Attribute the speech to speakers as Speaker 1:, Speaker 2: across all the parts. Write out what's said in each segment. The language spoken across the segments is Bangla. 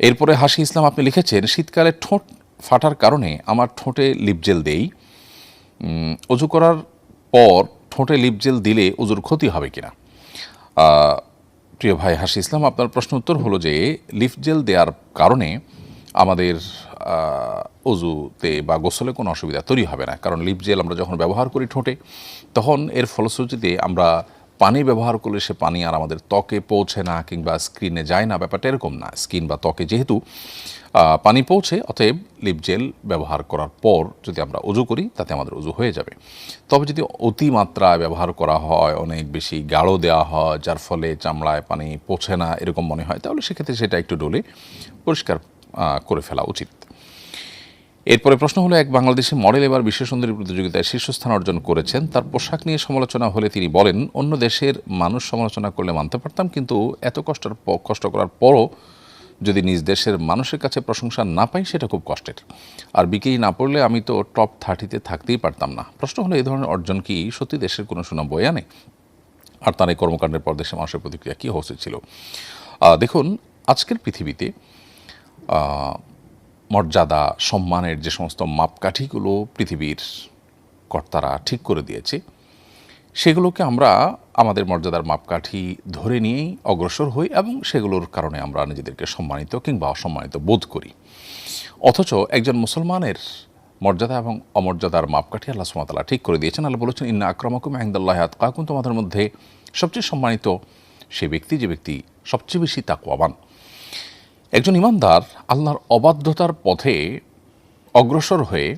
Speaker 1: এরপরে হাসি ইসলাম আপনি লিখেছেন, শীতকালে ঠোঁট ফাটার কারণে আমার ঠোঁটে লিপ জেল দেই, অজু করার পর ঠোঁটে লিপ জেল দিলে অজুর ক্ষতি হবে কিনা। প্রিয় ভাই হাসি ইসলাম, আপনার প্রশ্ন উত্তর হলো যে লিপ জেল দেওয়ার কারণে আমাদের অজুতে বা গোসলে কোনো অসুবিধা তৈরি হবে না। কারণ লিপ জেল আমরা যখন ব্যবহার করি ঠোঁটে, তখন এর ফলশ্রুতিতে আমরা পানি ব্যবহার করলে সে পানি আর আমাদের ত্বকে পৌঁছে না কিংবা স্কিনে যায় না, ব্যাপারটা এরকম না। স্কিন বা ত্বকে যেহেতু পানি পৌঁছে, অতএব লিপ জেল ব্যবহার করার পর যদি আমরা অজু করি তাতে আমাদের অজু হয়ে যাবে। তবে যদি অতিমাত্রায় ব্যবহার করা হয়, অনেক বেশি গাঢ় দেওয়া হয়, যার ফলে চামড়ায় পানি পৌঁছে না এরকম মনে হয়, তাহলে সেক্ষেত্রে সেটা একটু ডলে পরিষ্কার করে ফেলা উচিত। এরপরে প্রশ্ন হলো, এক বাংলাদেশি মডেল এবার বিশ্ব সুন্দরী প্রতিযোগিতায় শীর্ষস্থান অর্জন করেছেন। তার পোশাক নিয়ে সমালোচনা হলে তিনি বলেন, অন্য দেশের মানুষ সমালোচনা করলে মানতে পারতাম, কিন্তু এত কষ্ট করার পরও যদি নিজ দেশের মানুষের কাছে প্রশংসা না পাই সেটা খুব কষ্টের। আর বিকেই না পড়লে আমি তো টপ 30-তে থাকতেই পারতাম না। প্রশ্ন হলো, এই ধরনের অর্জন কি সত্যি দেশের কোনো সুনাম বয়ে আনে? আর তার এই কর্মকাণ্ডের পর দেশের মানুষের প্রতিক্রিয়া কী হওয়া উচিত ছিল? দেখুন, আজকের পৃথিবীতে মর্যাদা সম্মানের যে সমস্ত মাপকাঠিগুলো পৃথিবীর কর্তারা ঠিক করে দিয়েছে, সেগুলোকে আমরা আমাদের মর্যাদার মাপকাঠি ধরে নিয়েই অগ্রসর হই এবং সেগুলোর কারণে আমরা নিজেদেরকে সম্মানিত কিংবা অসম্মানিত বোধ করি। অথচ একজন মুসলমানের মর্যাদা এবং অমর্যাদার মাপকাঠি আল্লাহ সুবহানাহু ওয়া তাআলা ঠিক করে দিয়েছেন। আল্লাহ বলেছেন, ইন্না আকরামাকুম ইনদাল্লাহি আতকাকুম, তোমাদের মধ্যে সবচেয়ে সম্মানিত সে ব্যক্তি যে ব্যক্তি সবচেয়ে বেশি তাকওয়াবান। একজন ইমানদার আল্লাহর অবাধ্যতার পথে অগ্রসর হয়ে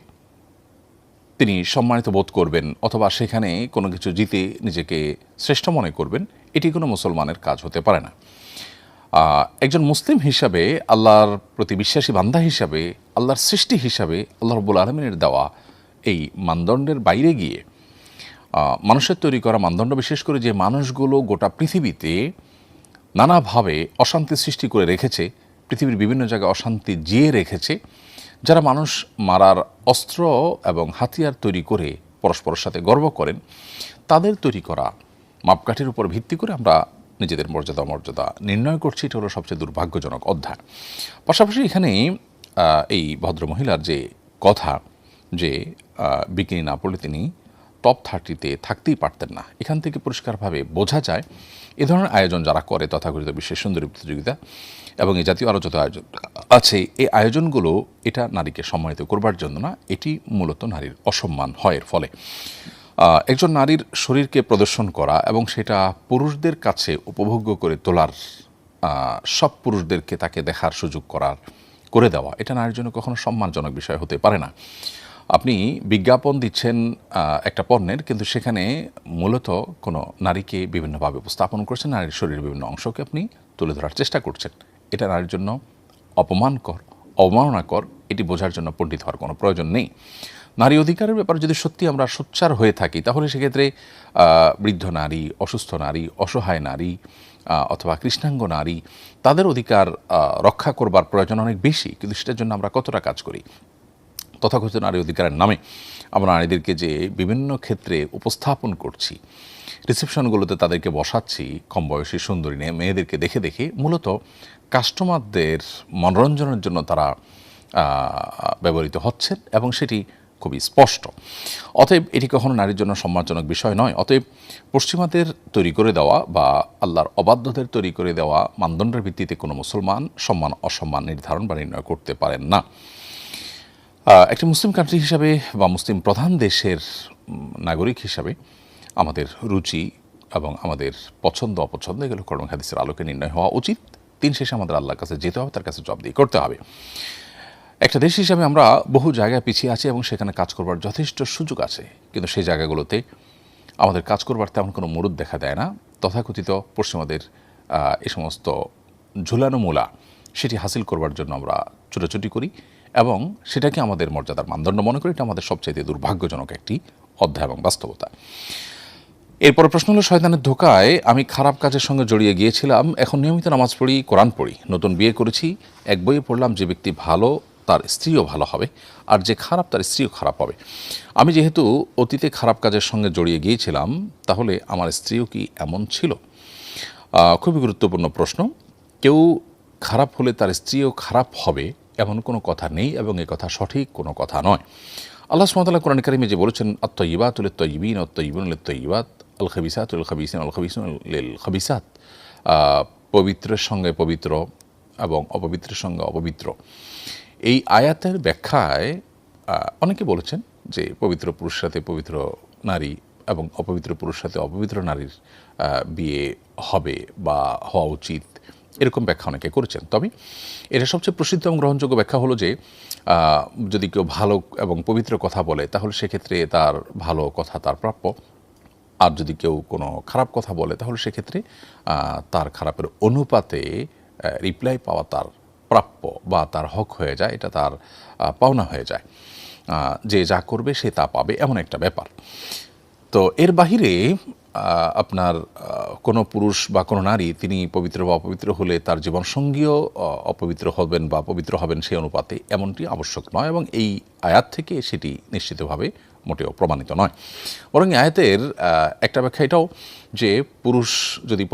Speaker 1: তিনি সম্মানিত বোধ করবেন অথবা সেখানে কোনো কিছু জিতে নিজেকে শ্রেষ্ঠ মনে করবেন, এটি কোনো মুসলমানের কাজ হতে পারে না। একজন মুসলিম হিসাবে, আল্লাহর প্রতি বিশ্বাসী বান্দা হিসাবে, আল্লাহর সৃষ্টি হিসাবে আল্লাহ রাব্বুল আলামিনের দেওয়া এই মানদণ্ডের বাইরে গিয়ে মানুষের তৈরি করা মানদণ্ড, বিশেষ করে যে মানুষগুলো গোটা পৃথিবীতে নানাভাবে অশান্তি সৃষ্টি করে রেখেছে, পৃথিবীর বিভিন্ন জায়গায় অশান্তি জিয়ে রেখেছে, যারা মানুষ মারার অস্ত্র এবং হাতিয়ার তৈরি করে পরস্পরের সাথে গর্ব করেন, তাদের তৈরি করা মাপকাঠির উপর ভিত্তি করে আমরা নিজেদের মর্যাদা অমর্যাদা নির্ণয় করছি। এটা হলো সবচেয়ে দুর্ভাগ্যজনক অধ্যায়। পাশাপাশি এখানে এই ভদ্রমহিলার যে কথা যে বিকিনি না পড়লে তিনি টপ 30-তে থাকতেই পারতেন না, এখান থেকে পরিষ্কারভাবে বোঝা যায় এ ধরনের আয়োজন যারা করে, তথাকথিত বিশ্বের সুন্দরী প্রতিযোগিতা এবং এই জাতীয় আরও যত আয়োজন আছে, এই আয়োজনগুলো এটা নারীকে সম্মানিত করবার জন্য না, এটি মূলত নারীর অসম্মান হয়। এর ফলে একজন নারীর শরীরকে প্রদর্শন করা এবং সেটা পুরুষদের কাছে উপভোগ্য করে তোলার, সব পুরুষদেরকে তাকে দেখার সুযোগ করে দেওয়া, এটা নারীর জন্য কখনো সম্মানজনক বিষয় হতে পারে না। আপনি বিজ্ঞাপন দিচ্ছেন একটা পণ্যের, কিন্তু সেখানে মূলত কোনো নারীকে বিভিন্নভাবে উপস্থাপন করছেন, নারীর শরীরের বিভিন্ন অংশকে আপনি তুলে ধরার চেষ্টা করছেন। এটা নারীর জন্য অপমানকর, অবমাননাকর। এটি বোঝার জন্য পণ্ডিত হওয়ার কোনো প্রয়োজন নেই। নারী অধিকারের ব্যাপারে যদি সত্যি আমরা সোচ্চার হয়ে থাকি, তাহলে সেক্ষেত্রে বৃদ্ধ নারী, অসুস্থ নারী, অসহায় নারী অথবা কৃষ্ণাঙ্গ নারী, তাদের অধিকার রক্ষা করবার প্রয়োজন অনেক বেশি। কিন্তু সেটার জন্য আমরা কতটা কাজ করি? তথাকথিত নারী অধিকারের নামে আমরা নারীদেরকে যে বিভিন্ন ক্ষেত্রে উপস্থাপন করছি, রিসেপশনগুলোতে তাদেরকে বসাচ্ছি, কম বয়সী সুন্দরী মেয়েদেরকে দেখে দেখে মূলত কাস্টমারদের মনোরঞ্জনের জন্য তারা ব্যবহৃত হচ্ছেন এবং সেটি খুবই স্পষ্ট। অতএব এটি কখনো নারীর জন্য সম্মানজনক বিষয় নয়। অতএব পশ্চিমাদের তৈরি করে দেওয়া বা আল্লাহর অবাধ্যদের তৈরি করে দেওয়া মানদণ্ডের ভিত্তিতে কোনো মুসলমান সম্মান অসম্মান নির্ধারণ বা নির্ণয় করতে পারেন না। একটি মুসলিম কান্ট্রি হিসাবে বা মুসলিম প্রধান দেশের নাগরিক হিসাবে আমাদের রুচি এবং আমাদের পছন্দ অপছন্দ এগুলো কোরআন হাদিসের আলোকে নির্ণয় হওয়া উচিত। দিন শেষে আমাদের আল্লাহর কাছে যেতে হবে, তার কাছে জবাবদিহি করতে হবে। একটা দেশ হিসাবে আমরা বহু জায়গায় পিছিয়ে আছি এবং সেখানে কাজ করবার যথেষ্ট সুযোগ আছে, কিন্তু সেই জায়গাগুলোতে আমাদের কাজ করবার তেমন কোনো মুরুদ দেখা দেয় না। তথাকথিত পশ্চিমাদের এই সমস্ত ঝুলানো মূলা সেটি হাসিল করবার জন্য আমরা ছুটোছুটি করি এবং সেটাকে আমাদের মর্যাদার মানদণ্ড মনে করি। এটা আমাদের সবচেয়ে দুর্ভাগ্যজনক একটি অধ্যায় এবং বাস্তবতা। এরপরে প্রশ্ন হলো, শয়তানের ধোকায় আমি খারাপ কাজের সঙ্গে জড়িয়ে গিয়েছিলাম, এখন নিয়মিত নামাজ পড়ি, কোরআন পড়ি, নতুন বিয়ে করেছি, এক বইয়ে পড়লাম যে ব্যক্তি ভালো তার স্ত্রীও ভালো হবে, আর যে খারাপ তার স্ত্রীও খারাপ হবে। আমি যেহেতু অতীতে খারাপ কাজের সঙ্গে জড়িয়ে গিয়েছিলাম, তাহলে আমার স্ত্রীও কি এমন ছিল? খুবই গুরুত্বপূর্ণ প্রশ্ন। কেউ খারাপ হলে তার স্ত্রীও খারাপ হবে এমন কোনো কথা নেই, এবং এ কথা সঠিক কোনো কথা নয়। আল্লাহ সুবহানাহু ওয়া তাআলা কোরআন কারীমে যে বলেছেন, আত-তাইয়্যিবাতু লিত-তাইয়্যিবিন ওয়াত-তাইয়্যিবুনা লিত-তাইয়্যিবাত, আল-খাবিসাতু লিল-খাবিসিন ওয়াল-খাবিসুনা লিল-খাবিসাত। পবিত্রের সঙ্গে পবিত্র এবং অপবিত্রের সঙ্গে অপবিত্র। এই আয়াতের ব্যাখ্যায় অনেকে বলেছেন যে পবিত্র পুরুষের সাথে পবিত্র নারী এবং অপবিত্র পুরুষের সাথে অপবিত্র নারীর বিয়ে হবে বা হওয়া উচিত, এরকম ব্যাখ্যা অনেকে করেছেন। তবে এটা সবচেয়ে প্রসিদ্ধ এবং গ্রহণযোগ্য ব্যাখ্যা হলো যে যদি কেউ ভালো এবং পবিত্র কথা বলে তাহলে সেক্ষেত্রে তার ভালো কথা তার প্রাপ্য, আর যদি কেউ কোনো খারাপ কথা বলে তাহলে সেক্ষেত্রে তার খারাপের অনুপাতে রিপ্লাই পাওয়া তার প্রাপ্য বা তার হক হয়ে যায়, এটা তার পাওনা হয়ে যায়। যে যা করবে সে তা পাবে, এমন একটা ব্যাপার। তো এর বাহিরে আপনার কোনো পুরুষ বা কোনো নারী তিনি পবিত্র বা অপবিত্র হলে তার জীবনসঙ্গীও অপবিত্র হবেন বা পবিত্র হবেন সেই অনুপাতে, এমনটি আবশ্যক নয়, এবং এই আয়াত থেকে সেটি নিশ্চিতভাবে মোটেও প্রমাণিত নয়। বরং আয়াতের একটা ব্যাখ্যা এটাও যে পুরুষ যদি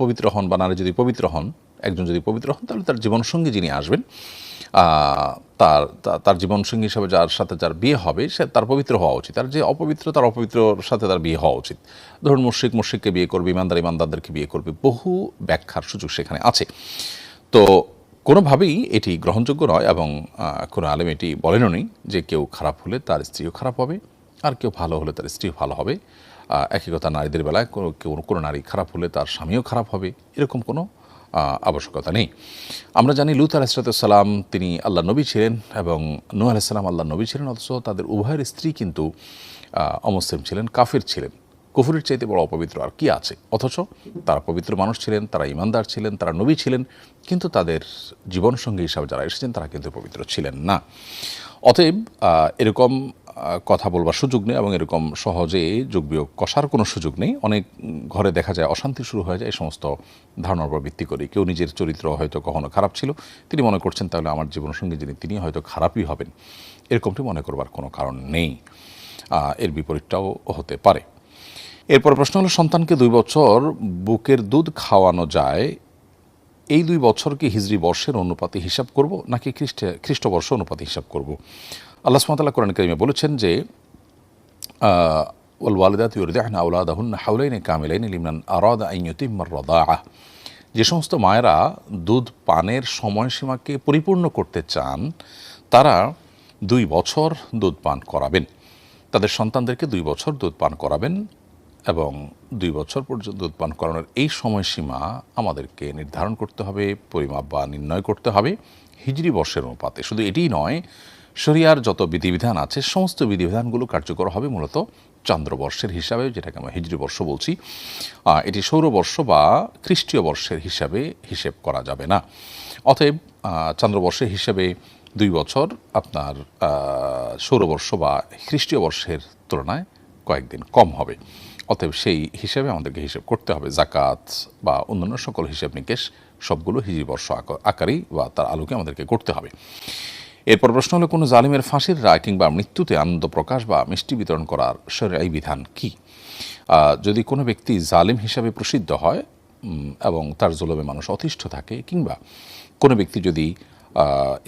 Speaker 1: পবিত্র হন বা নারী যদি পবিত্র হন, একজন যদি পবিত্র হন তাহলে তার জীবনসঙ্গী যিনি আসবেন তার তার জীবনসঙ্গী হিসাবে যার সাথে যার বিয়ে হবে সে তার পবিত্র হওয়া উচিত। আর যে অপবিত্র তার অপবিত্রর সাথে তার বিয়ে হওয়া উচিত। ধরুন মুশরিককে বিয়ে করবে, ইমানদারদেরকে বিয়ে করবে, বহু ব্যাখ্যার সুযোগ সেখানে আছে। তো কোনোভাবেই এটি গ্রহণযোগ্য নয়, এবং কোনো আলেম এটি বলেনও নি যে কেউ খারাপ হলে তার স্ত্রীও খারাপ হবে, আর কেউ ভালো হলে তার স্ত্রীও ভালো হবে। একই কথা নারীদের বেলায় কোনো নারী খারাপ হলে তার স্বামীও খারাপ হবে, এরকম কোনো আবশ্যকতা নেই। আমরা জানি লূত আলাইহিসসালাম তিনি আল্লাহ নবী ছিলেন এবং নূহ আলাইহিসসালাম আল্লাহ নবী ছিলেন, অথচ তাদের উভয়ের স্ত্রী কিন্তু অমুসলিম ছিলেন, কাফির ছিলেন। কুফরের চাইতে বড় অপবিত্র আর কি আছে? অথচ তারা পবিত্র মানুষ ছিলেন, তারা ইমানদার ছিলেন, তারা নবী ছিলেন, কিন্তু তাদের জীবনসঙ্গী হিসাবে যারা এসেছেন তারা কিন্তু পবিত্র ছিলেন না। অতএব এরকম কথা বলবার সুযোগ নেই, এবং এরকম সহজে যোগ বিয়োগ কষার কোনো সুযোগ নেই। অনেক ঘরে দেখা যায় অশান্তি শুরু হয়ে যায় এই সমস্ত ধারণার উপর ভিত্তি করে। কেউ নিজের চরিত্র হয়তো কখনো খারাপ ছিল, তিনি মনে করছেন তাহলে আমার জীবনসঙ্গী যিনি তিনি হয়তো খারাপই হবেন, এরকমটি মনে করবার কোনো কারণ নেই। এর বিপরীতটাও হতে পারে। এরপর প্রশ্ন হলো, সন্তানকে 2 বছর বুকের দুধ খাওয়ানো যায়, এই 2 বছর কি হিজরি বর্ষের অনুপাতে হিসাব করব নাকি খ্রিস্টবর্ষ অনুপাতে হিসাব করব? আল্লাহ সুবহানাহু ওয়া তাআলা কোরআন কারীমে বলেছেন যে ওয়াল ওয়ালিদাতু ইউরদি'না আওলাদাহুন্না হাওলাইনি কামিলাইনি লিমান আরাদা আন ইউতিম্মার রাদাআহ। যে সমস্ত মায়েরা দুধ পানের সময়সীমাকে পরিপূর্ণ করতে চান তারা 2 বছর দুধ পান করাবেন, তাদের সন্তানদেরকে 2 বছর দুধ পান করাবেন, এবং 2 বছর পর্যন্ত দুধ পান করানোর এই সময়সীমা আমাদেরকে নির্ধারণ করতে হবে, পরিমাপ বা নির্ণয় করতে হবে হিজরি বর্ষের অনুপাতে। শুধু এটিই নয়, শরিয়ার যত বিধিবিধান আছে সমস্ত বিধিবিধানগুলো কার্যকর হবে মূলত চন্দ্রবর্ষের হিসাবে, যেটাকে আমরা হিজরি বর্ষ বলছি। এটি সৌরবর্ষ বা খ্রিস্টীয় বর্ষের হিসেব করা যাবে না। অতএব চন্দ্রবর্ষের হিসাবে 2 বছর আপনার সৌরবর্ষ বা খ্রিস্টীয় বর্ষের তুলনায় কয়েকদিন কম হবে। অতএব সেই হিসাবে আমাদেরকে হিসেব করতে হবে। জাকাত বা অন্যান্য সকল হিসাব নিকেশ সবগুলো হিজরি বর্ষ আকারেই বা তার আলোকে আমাদেরকে করতে হবে। এরপর প্রশ্ন হলো, কোনো জালিমের ফাঁসির রায় কিংবা মৃত্যুতে আনন্দ প্রকাশ বা মিষ্টি বিতরণ করার শরীয়ী বিধান কি? যদি কোনো ব্যক্তি জালিম হিসাবে প্রসিদ্ধ হয় এবং তার জুলুমে মানুষ অতিষ্ঠ থাকে, কিংবা কোনো ব্যক্তি যদি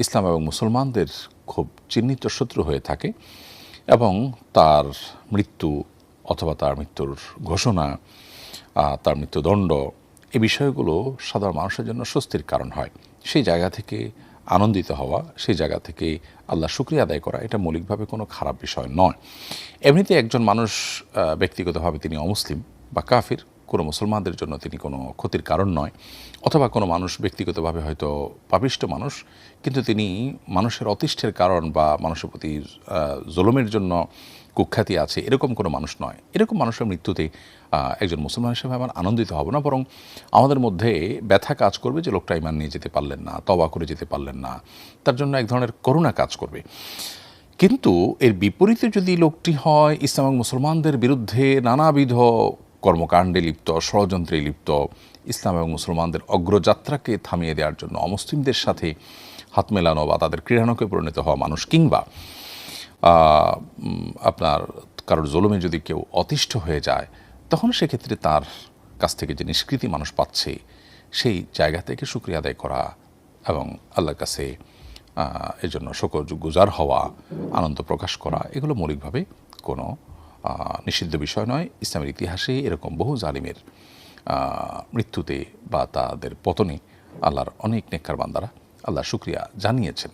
Speaker 1: ইসলাম এবং মুসলমানদের খুব চিহ্নিত শত্রু হয়ে থাকে এবং তার মৃত্যু অথবা তার মৃত্যুর ঘোষণা, তার মৃত্যুদণ্ড, এই বিষয়গুলো সাধারণ মানুষের জন্য স্বস্তির কারণ হয়, সেই জায়গা থেকে আনন্দিত হওয়া, সেই জায়গা থেকে আল্লাহ শুকরিয়া আদায় করা, এটা মৌলিকভাবে কোনো খারাপ বিষয় নয়। এমনিতে একজন মানুষ ব্যক্তিগতভাবে তিনি অমুসলিম বা কাফির, কোনো মুসলমানদের জন্য তিনি কোনো ক্ষতির কারণ নয়। অথবা কোনো মানুষ ব্যক্তিগতভাবে হয়তো পাপিষ্ট মানুষ, কিন্তু তিনি মানুষের অতিষ্ঠের কারণ বা মানুষের প্রতি জুলুমের জন্য কুখ্যাতি আছে, এরকম কোনো মানুষ নয়। এরকম মানুষের মৃত্যুতে একজন মুসলমান হিসেবে আমার আনন্দিত হব না, বরং আমাদের মধ্যে ব্যথা কাজ করবে যে লোকটা ঈমান নিয়ে যেতে পারলেন না, তওবা করে যেতে পারলেন না, তার জন্য এক ধরনের করুণা কাজ করবে। কিন্তু এর বিপরীতে যদি লোকটি হয় ইসলাম এবং মুসলমানদের বিরুদ্ধে নানাবিধ কর্মকাণ্ডে লিপ্ত, ষড়যন্ত্রে লিপ্ত, ইসলাম এবং মুসলমানদের অগ্রযাত্রাকে থামিয়ে দেওয়ার জন্য অমুসলিমদের সাথে হাত মেলানো বা তাদের ক্রীড়ানকে পরিণত হওয়া মানুষ, কিংবা আপনার কারোর জুলুমে যদি কেউ অতিষ্ঠ হয়ে যায়, তখন সেক্ষেত্রে তার কাছ থেকে যে নিষ্কৃতি মানুষ পাচ্ছে সেই জায়গা থেকে শুকরিয়া আদায় করা এবং আল্লাহর কাছে এর জন্য শুকরগুজার হওয়া, আনন্দ প্রকাশ করা, এগুলো মৌলিকভাবে কোনো নিষিদ্ধ বিষয় নয়। ইসলামের ইতিহাসে এরকম বহু জালিমের মৃত্যুতে বা তাদের পতনে আল্লাহর অনেক নেককার বান্দারা আল্লাহর শুকরিয়া জানিয়েছেন।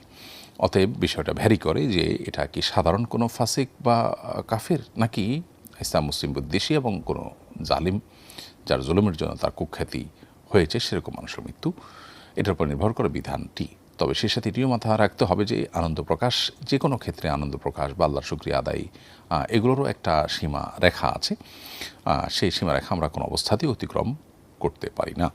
Speaker 1: অতএব বিষয়টা ভ্যারি করে যে এটা কি সাধারণ কোনো ফাসিক বা কাফির, নাকি ইসলাম মুসলিম বিদ্বেষী এবং কোনো জালিম যার জুলুমের জন্য তার কুখ্যাতি হয়েছে সেরকম মানুষের মৃত্যু। এটার উপর নির্ভর করে বিধানটি। তবে সে সাথে এটিও মাথা রাখতে হবে যে আনন্দ প্রকাশ, যে কোনো ক্ষেত্রে আনন্দ প্রকাশ বা আল্লাহর শুকরিয়া আদায়, এগুলোরও একটা সীমা রেখা আছে। সেই সীমা রেখা আমরা কোনো অবস্থাতেই অতিক্রম করতে পারি না।